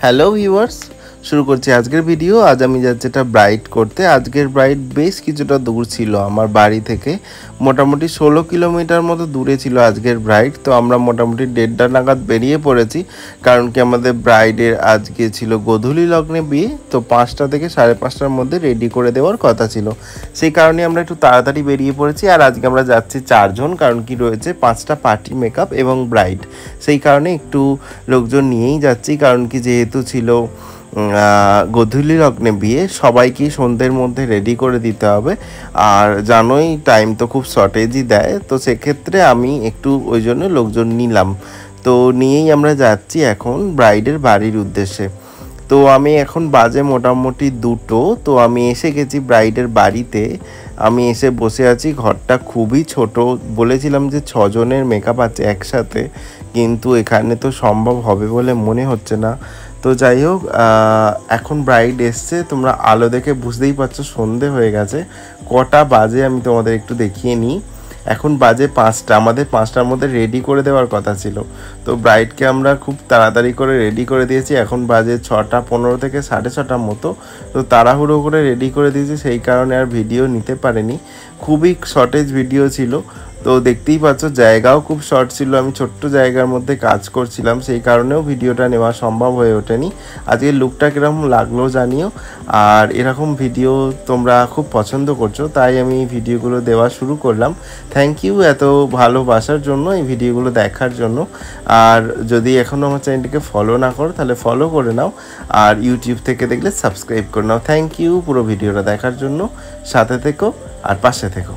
Hello viewers, শুরু করছি আজকের ভিডিও। আজ আমি যাচ্ছি এটা ব্রাইড করতে। আজকের ব্রাইড বেশ কিছুটা দূর ছিল আমার বাড়ি থেকে, মোটামুটি 16 কিলোমিটার মতো দূরে ছিল আজকের ব্রাইড। তো আমরা মোটামুটি 1:30 নাগাদ বেরিয়ে পড়েছি, কারণ কি আমাদের ব্রাইডের আজকে ছিল গোধূলি লগ্নে বিয়ে। তো 5টা থেকে 5:30টার মধ্যে রেডি করে দেওয়ার কথা ছিল, সেই কারণে আমরা একটু তাড়াতাড়ি বেরিয়ে পড়েছি। আর আজকে আমরা যাচ্ছি 4 জন, কারণ কি রয়েছে 5টা পার্টি মেকআপ এবং ব্রাইড, সেই কারণে একটু লোকজন নিয়েই যাচ্ছি। কারণ কি যেহেতু ছিল গোধূলি লগ্নে বিয়ে, সবাইকেই সন্ধ্যের মধ্যে রেডি করে দিতে হবে। আর জানোই টাইম তো খুব শর্টেজই দেয়, তো সেক্ষেত্রে আমি একটু ওই জন্য লোকজন নিলাম। তো নিয়েই আমরা যাচ্ছি এখন ব্রাইডের বাড়ির উদ্দেশ্যে। তো আমি এখন বাজে মোটামুটি 2টো। তো আমি এসে গেছি ব্রাইডের বাড়িতে। আমি এসে বসে আছি। ঘরটা খুবই ছোট, বলেছিলাম যে 6 জনের মেকআপ আছে একসাথে, কিন্তু এখানে তো সম্ভব হবে বলে মনে হচ্ছে না। তো যাই হোক, এখন ব্রাইড এসছে, তোমরা আলো দেখে বুঝতেই পারছো সন্ধে হয়ে গেছে। কটা বাজে আমি তোমাদের একটু দেখিয়ে নিই। এখন বাজে 5টা, আমাদের 5টার মধ্যে রেডি করে দেওয়ার কথা ছিল। তো ব্রাইডকে আমরা খুব তাড়াতাড়ি করে রেডি করে দিয়েছি। এখন বাজে 6:15 থেকে 6:30টার মতো। তো তাড়াহুড়ো করে রেডি করে দিয়েছি, সেই কারণে আর ভিডিও নিতে পারিনি। খুবই শর্টেজ ভিডিও ছিল। তো দেখতেই পাচ্ছ জায়গাও খুব শর্ট ছিল, আমি ছোট্ট জায়গার মধ্যে কাজ করছিলাম, সেই কারণেও ভিডিওটা নেওয়া সম্ভব হয়ে ওঠেনি। আজকে লুকটা কীরকম লাগলো জানিও। আর এরকম ভিডিও তোমরা খুব পছন্দ করছো, তাই আমি এই ভিডিওগুলো দেওয়া শুরু করলাম। থ্যাংক ইউ এত ভালোবাসার জন্য, এই ভিডিওগুলো দেখার জন্য। আর যদি এখনও আমার চ্যানেলটিকে ফলো না করো তাহলে ফলো করে নাও, আর ইউটিউব থেকে দেখলে সাবস্ক্রাইব করে নাও। থ্যাংক ইউ পুরো ভিডিওটা দেখার জন্য। সাথে থেকো আর পাশে থেকো।